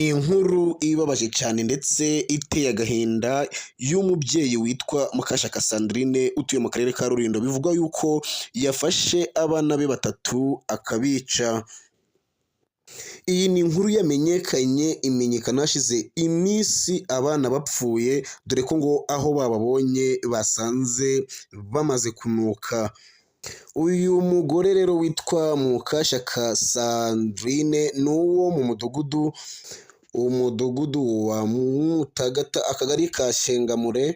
Inkuru ibabaje cyane ndetse iteye agahinda y'umubyeyi witwa Mukashaka Sandrine utuye mu karere ka Rulindo, bivugwa yuko yafashe abana be batatu akabica. Iyi ni inkuru yamenyekanye imenyekana hashize iminsi abana bapfuye, dore ko ngo aho bababonye basanze bamaze kunuka. Uyu mugore rero witwa Mukashaka Sandrine ni uwo mu umudugudu wa Mutagata, akagari ka Shengamure,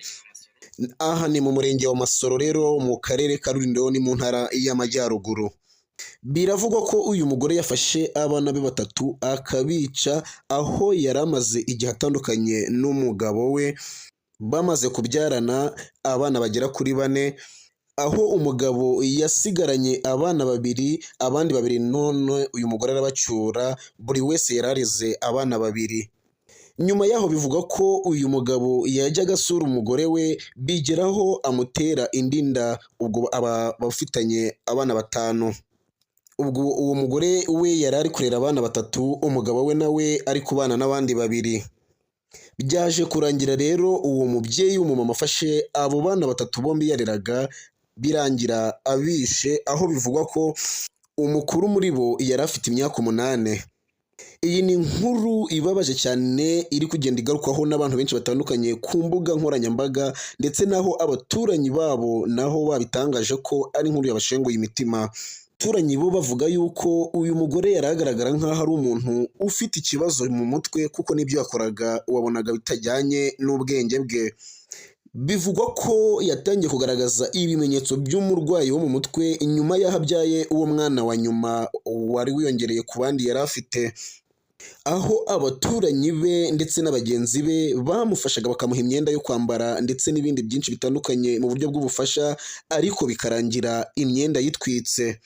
aha ni mu murenge wa Masoro rero mu karere ka Rulindo ni mu ntara y'Amajyaruguru. Biravugwa ko uyu mugore yafashe abana be batatu akabica, aho yari amaze igihe atandukanye n'umugabo we, bamaze kubyarana abana bagera kuri bane, aho umugabo yasigaranye abana babiri, abandi babiri none uyu mugore arabacyura, buri wese yari areze abana babiri. Nyuma yaho bivugwa ko uyu mugabo yajyaga asura umugore we, bigeraho amutera indi nda, ubwo aba bafitanye abana batanu. Ubwo uwo mugore we yari ari kurera abana batatu, umugabo we nawe ari kubana n'abandi babiri. Byaje kurangira rero uwo mubyeyi w'umumama afashe abo bana batatu bombi yareraga, birangira abishe, aho bivugwa ko umukuru muri bo yari afite imyaka 8. Iyi ni inkuru ibabaje cyane iri kugenda igarukwaho n'abantu benshi batandukanye ku mbuga nkoranyambaga, ndetse naho abaturanyi babo naho babitangaje ko ari inkuru yabashenguye imitima. Abaturanyi bo bavuga yuko uyu mugore yari agaragara nk'aho ari umuntu ufite ikibazo mu mutwe, kuko n'ibyo yakoraga wabonaga bitajyanye n'ubwenge bwe. Bivugwa ko yatangiye kugaragaza ibimenyetso by'umurwayi wo mu mutwe nyuma y'aho abyaye uwo mwana wa nyuma wari wiyongereye ku bandi yari afite, aho abaturanyi be ndetse n'abagenzi be bamufashaga bakamuha imyenda yo kwambara ndetse n'ibindi byinshi bitandukanye mu buryo bw'ubufasha, ariko bikarangira imyenda yitwitse.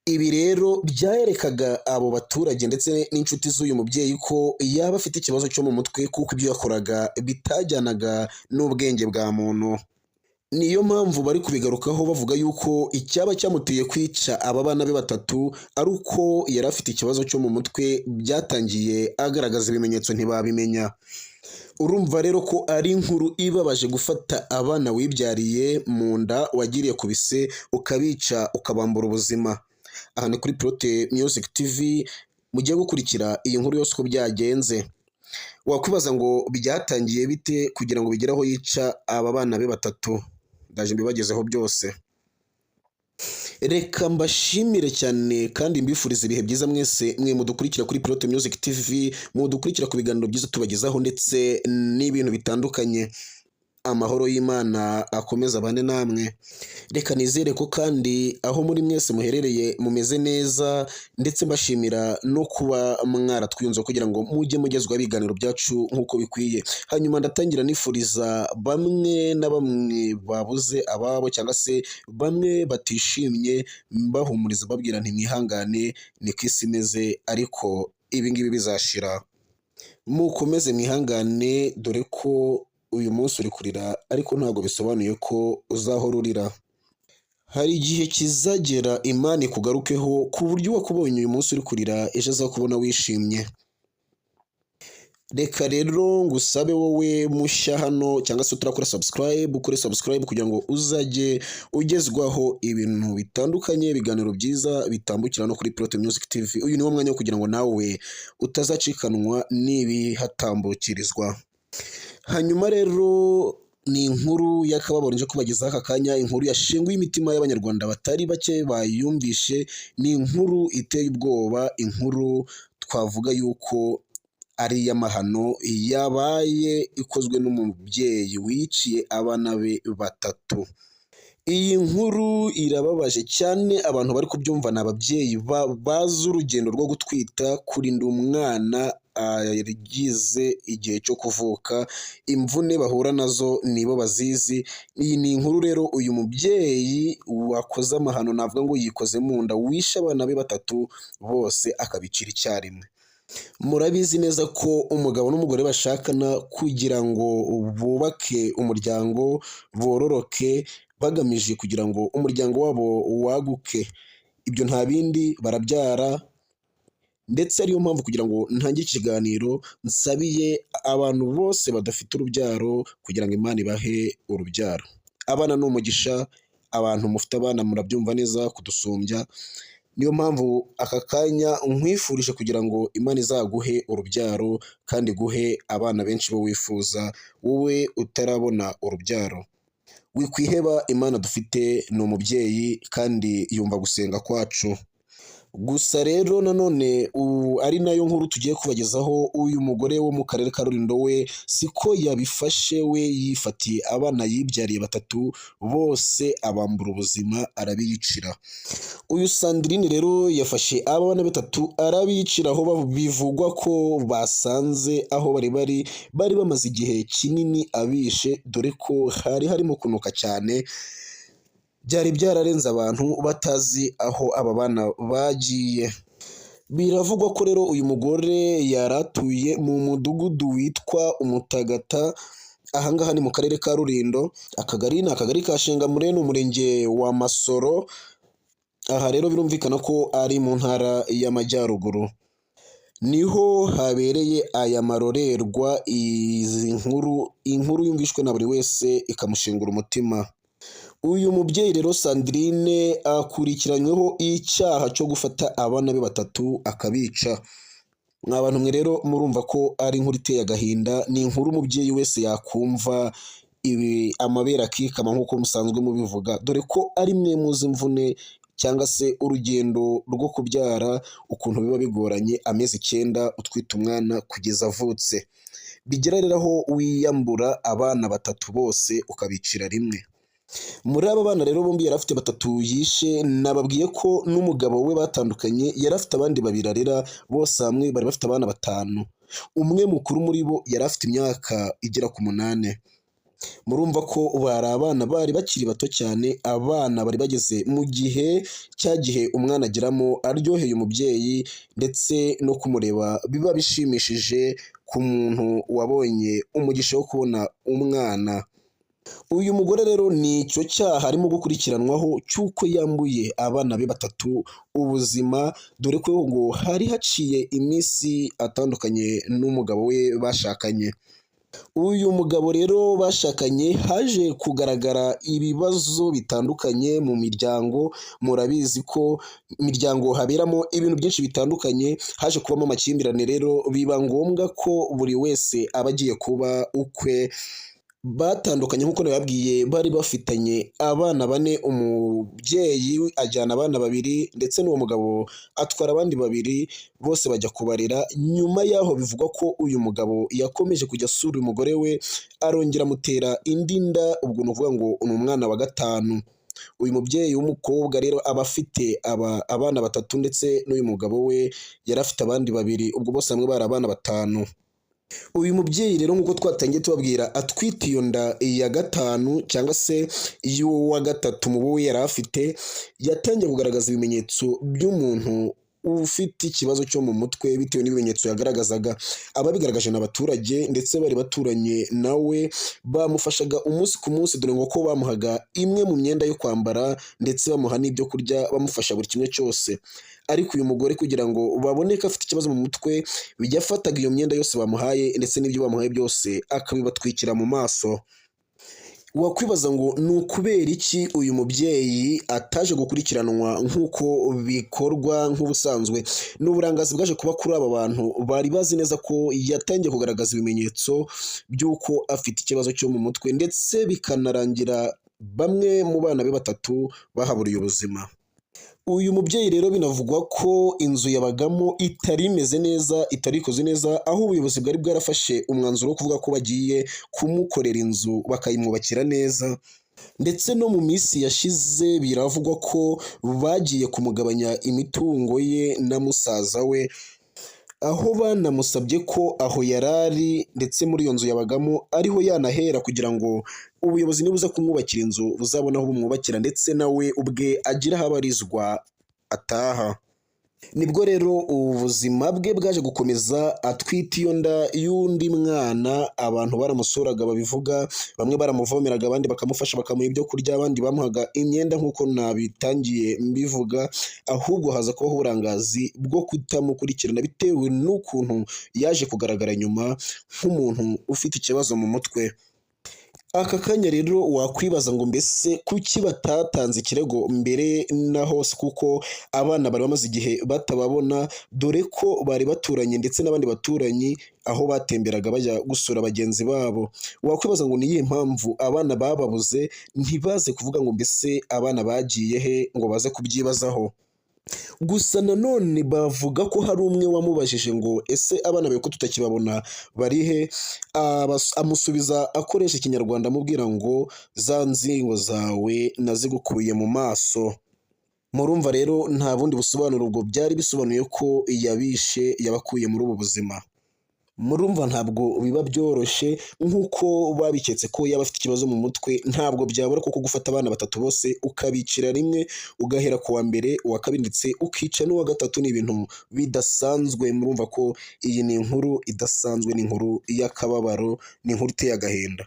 Ibi rero byarekaga abo baturage ndetse n'inshuti z'uyu mubyeyi ko yaba afite ikibazo cyo mu mutwe, kuko ibyo yakoraga bitajyanaga n'ubwenge bwa muntu. Niyo mpamvu bari kubigarukaho bavuga yuko icyaba cyamuteye kwica aba bana be batatu ari uko yari afite ikibazo cyo mu mutwe, byatangiye agaragaza ibimenyetso ntibabimenya. Urumva rero ko ari inkuru ibabaje gufata abana wibyariye mu nda, wagiriye ku bise ukabica ukabambura ubuzima. Aha ni kuri Prote Music TV, mugiye gukurikira iyi nkuru yose uko byagenze. Wakwibaza ngo byatangiye bite kugira ngo bigere aho yica aba bana be batatu? Ndaje mbibagezeho byose. Reka mbashimire cyane kandi mbifuriza ibihe byiza mwese mwe mudukurikira kuri Prote Music TV, mudukurikira ku biganiro byiza tubagezaho ndetse n'ibintu bitandukanye. Amahoro y'Imana akomeza abane namwe. Reka nizere ko kandi aho muri mwese muherereye mumeze neza, ndetse mbashimira no kuba mwaratwiyunze kugira ngo mujye mugezwaho ibiganiro byacu nk'uko bikwiye. Hanyuma ndatangira nifuriza bamwe na bamwe babuze ababo cyangwa se bamwe batishimye, mbahumuriza babwira nti mwihangane, ni ko isi imeze, ariko ibi ngibi bizashira. Mukomeze mwihangane, dore ko uyu munsi uri kurira ariko ntabwo bisobanuye ko uzahora urira. Hari igihe kizagera Imana ikugarukeho ku buryo wakubonye uyu munsi uri kurira ejo azakubona wishimye. Reka rero ngusabe wowe mushya hano cyangwa se utarakora subscribe, ukore subscribe kugira ngo uzajye ugezwaho ibintu bitandukanye, ibiganiro byiza bitambukira no kuri Prote Music TV. Uyu ni wo mwanya wo kugira ngo nawe utazacikanwa n'ibihatambukirizwa. Hanyuma rero ni inkuru y'akababaro nje kubagezaho aka kanya, inkuru yashenguye imitima y'abanyarwanda batari bake bayumvishe. Ni inkuru iteye ubwoba, inkuru twavuga yuko ari iy'amahano yabaye ikozwe n'umubyeyi wiciye abana be batatu. Iyi nkuru irababaje cyane, abantu bari kubyumva ni ababyeyi bazi urugendo rwo gutwita, kurinda umwana yagize igihe cyo kuvuka, imvune bahura nazo nibo bazizi. Iyi ni inkuru rero uyu mubyeyi wakoze amahano, navuga ngo yikoze mu nda, wishe abana be batatu bose akabicira icyarimwe. Murabizi neza ko umugabo n'umugore bashakana kugira ngo bubake umuryango, bororoke, bagamije kugira ngo umuryango wabo waguke. Ibyo nta bindi, barabyara, ndetse ariyo mpamvu kugira ngo ntangire ikiganiro nsabiye abantu bose badafite urubyaro kugira ngo Imana ibahe urubyaro. Abana ni umugisha, abantu mufite abana murabyumva neza kudusumbya, niyo mpamvu aka kanya nkwifurije kugira ngo Imana izaguhe urubyaro kandi iguhe abana benshi bo wifuza, wowe utarabona urubyaro. Wikwiheba, Imana dufite ni umubyeyi kandi yumva gusenga kwacu. Gusa rero nanone ari nayo nkuru tugiye kubagezaho, uyu mugore wo mu karere ka Rulindo we siko yabifashe, we yifatiye abana yibyariye batatu bose abambura ubuzima arabiyicira. Uyu Sandrine rero yafashe abana batatu arabiyicira, aho bivugwa ko basanze aho bari bamaze igihe kinini abishe, dore ko hari harimo kunuka cyane, byari byararenze abantu batazi aho aba bana bagiye. Biravugwa ko rero uyu mugore yaratuye mu mudugudu witwa Umutagata, ahangaha ni mu karere ka Rulindo, akagari ni akagari ka Shengamure, ni umurenge wa Masoro. Aha rero birumvikana ko ari mu ntara y'Amajyaruguru, niho habereye aya marorerwa. Inkuru yumvishwe na buri wese ikamushengura umutima. Uyu mubyeyi rero Sandrine akurikiranyweho icyaha cyo gufata abana be batatu akabica. Mwa bantu mwe rero murumva ko ari inkuru iteye agahinda, ni inkuru umubyeyi wese yakumva amabere akikama nk'uko musanzwe mubivuga, dore ko ari mwe muzi imvune cyangwa se urugendo rwo kubyara ukuntu biba bigoranye, amezi 9 utwite umwana kugeza avutse, bigera rero aho wiyambura abana batatu bose ukabicira rimwe. Muri aba bana rero bombi yari afite batatu yishe, nababwiye ko n'umugabo we batandukanye, yari afite abandi babiri arera, bose hamwe bari bafite abana 5. Umwe mukuru muri bo yari afite imyaka igera ku 8. Murumva ko bari abana bari bakiri bato cyane, abana bari bageze mu gihe umwana ageramo aryoheye umubyeyi, ndetse no kumureba biba bishimishije ku muntu wabonye umugisha wo kubona umwana. Uyu mugore rero ni icyo cyaha arimo gukurikiranwaho cy'uko yambuye abana be batatu ubuzima, dore ko ngo hari haciye iminsi atandukanye n'umugabo we bashakanye. Uyu mugabo rero bashakanye haje kugaragara ibibazo bitandukanye mu miryango. Murabizi ko imiryango haberamo ibintu byinshi bitandukanye, haje kubamo amakimbirane rero biba ngombwa ko buri wese aba agiye kuba ukwe. Batandukanye nk'uko nababwiye, bari bafitanye abana 4, umubyeyi ajyana abana 2 ndetse n'uwo mugabo atwara abandi 2, bose bajya kubarera. Nyuma yaho bivugwa ko uyu mugabo yakomeje kujya asura umugore we, arongera amutera indi nda, ubwo ni ukuvuga ngo ni umwana wa 5. Uyu mubyeyi w'umukobwa rero aba afite abana 3, ndetse n'uyu mugabo we yari afite abandi 2, ubwo bose hamwe bari abana 5. Uyu mubyeyi rero nk'uko twatangiye tubabwira, atwite iyo nda ya 5 cyangwa se y'uwa 3 mu bo yari afite, yatangiye kugaragaza ibimenyetso by'umuntu ufite ikibazo cyo mu mutwe bitewe n'ibimenyetso yagaragazaga. Ababigaragaje n'abaturage ndetse bari baturanye nawe, bamufashaga umunsi ku munsi, dore ngo ko bamuhaga imwe mu myenda yo kwambara ndetse bamuha n'ibyo kurya, bamufasha buri kimwe cyose. Ariko uyu mugore kugira ngo babone ko afite ikibazo mu mutwe, yafataga iyo myenda yose bamuhaye ndetse n'ibyo bamuhaye byose akabibatwikira mu maso. Wakwibaza ngo ni ukubera iki uyu mubyeyi ataje gukurikiranwa nk'uko bikorwa nk'ubusanzwe? N'uburangazi bwaje kuba kuri aba bantu bari bazi neza ko yatangiye kugaragaza ibimenyetso by'uko afite ikibazo cyo mu mutwe, ndetse bikanarangira bamwe mu bana be 3 bahaburiye ubuzima. Uyu mubyeyi rero binavugwa ko inzu yabagamo itari imeze neza, itari ikoze neza, aho ubuyobozi bwari bwarafashe umwanzuro wo kuvuga ko bagiye kumukorera inzu bakayimwubakira neza. Ndetse no mu minsi yashize biravugwa ko bagiye kumugabanya imitungo ye na musaza we, aho banamusabye ko aho yarari ndetse muri iyo nzu yabagamo ariho yanahera, kugira ngo ubuyobozi nibuza kumwubakira inzu buzabona aho bumwubakira, ndetse nawe ubwe agira aho abarizwa ataha. nibwo rero ubuzima bwe bwaje gukomeza atwite iyo nda y'undi mwana. Abantu baramusuraga babivuga, bamwe baramuvomeraga, abandi bakamufasha bakamuha ibyo kurya, abandi bamuhaga imyenda nk'uko nabitangiye mbivuga, ahubwo haza kubaho uburangazi bwo kutamukurikirana bitewe n'ukuntu yaje kugaragara nyuma nk'umuntu ufite ikibazo mu mutwe. Aka kanya rero wakwibaza ngo mbese kuki batatanze ikirego mbere na hose, kuko abana bari bamaze igihe batababona, dore ko bari baturanye ndetse n'abandi baturanyi aho batemberaga bajya gusura bagenzi babo. Wakwibaza ngo ni iyihe mpamvu abana bababuze ntibaze kuvuga ngo mbese abana bagiye he ngo baze kubyibazaho. Gusa nanone bavuga ko hari umwe wamubajije ngo ese abana bawe ko tutakibabona bari he, amusubiza akoresha ikinyarwanda amubwira ngo za nzingo zawe nazigukuye mu maso. Murumva rero nta bundi busobanuro ubwo byari bisobanuye ko yabishe, yabakuye muri ubu buzima. Murumva ntabwo biba byoroshye nk'uko babiketse ko yaba afite ikibazo mu mutwe, ntabwo byabura kuko gufata abana batatu bose ukabicira rimwe, ugahera ku wa mbere, uwa kabiri ndetse ukica n'uwa gatatu ni ibintu bidasanzwe. Murumva ko iyi ni inkuru idasanzwe, ni inkuru y'akababaro, ni inkuru iteye agahinda.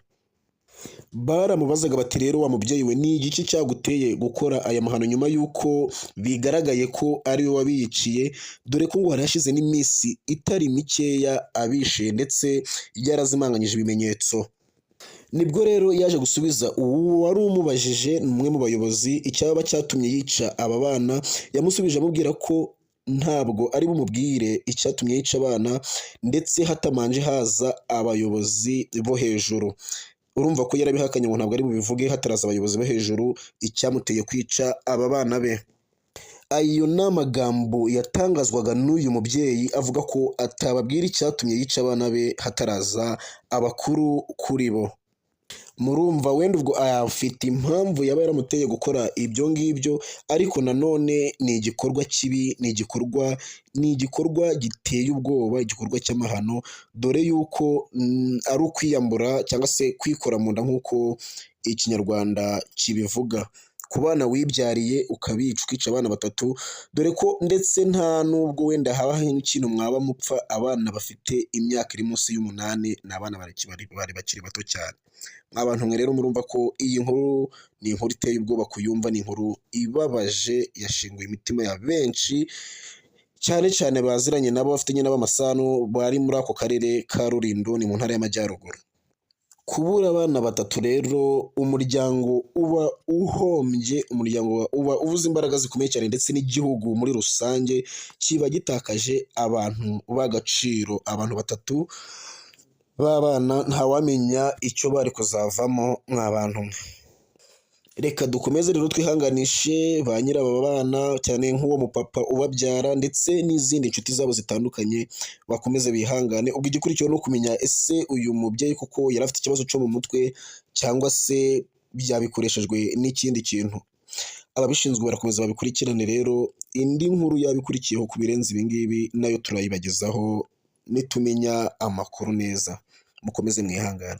Baramubazaga bati rero wa mubyeyi we, ni igiki cyaguteye gukora aya mahano nyuma y'uko bigaragaye ko ari we wabiyiciye, dore ko ngo hari hashize n'iminsi itari mikeya abishe ndetse yarazimanganyije ibimenyetso. Nibwo rero yaje gusubiza uwo wari umubajije, ni umwe mu bayobozi, icyaba cyatumye yica aba bana. Yamusubije amubwira ko ntabwo ari bumubwire icyatumye yica abana ndetse hatamanje haza abayobozi bo hejuru. Urumva ko yarabihakanye ngo ntabwo ari bubivuge hataraza abayobozi bo hejuru icyamuteye kwica aba bana be. Ayo ni amagambo yatangazwaga n'uyu mubyeyi avuga ko atababwira icyatumye yica abana be hataraza abakuru kuri bo. Murumva wenda ubwo afite impamvu yaba yaramuteye gukora ibyo ngibyo, ariko nanone ni igikorwa kibi, ni igikorwa giteye ubwoba, igikorwa cy'amahano, dore yuko ari ukwiyambura cyangwa se kwikora mu nda nk'uko ikinyarwanda kibivuga. Ku bana wibyariye ukabica, ukica abana batatu, dore ko ndetse nta nubwo wenda haba nk'ikintu mwaba mupfa, abana bafite imyaka iri munsi y'umunani ni abana bari bakiri bato cyane. Abantu mwe rero murumva ko iyi nkuru ni inkuru iteye ubwoba kuyumva, ni inkuru ibabaje, yashenguye imitima ya benshi, cyane cyane baziranye nabo, bafitanye nabo amasano, bari muri ako karere ka Rulindo, ni mu ntara y'Amajyaruguru. Kubura abana batatu rero, umuryango uba uhombye, umuryango uba ubuze imbaraga zikomeye cyane, ndetse n'igihugu muri rusange kiba gitakaje abantu b'agaciro. Abantu batatu b'abana ntawamenya icyo bari kuzavamo mw'abantu mwe. Reka dukomeze rero twihanganishe ba nyir'aba bana, cyane nk'uwo mupapa ubabyara ndetse n'izindi nshuti zabo zitandukanye, bakomeze bihangane. Ubwo igikurikiyeho ni ukumenya ese uyu mubyeyi koko yari afite ikibazo cyo mu mutwe cyangwa se byabikoreshejwe n'ikindi kintu. Ababishinzwe barakomeza babikurikirane rero, indi nkuru yabikurikiyeho ku birenze ibi ngibi nayo turayibagezaho nitumenya amakuru neza. Mukomeze mwihangane.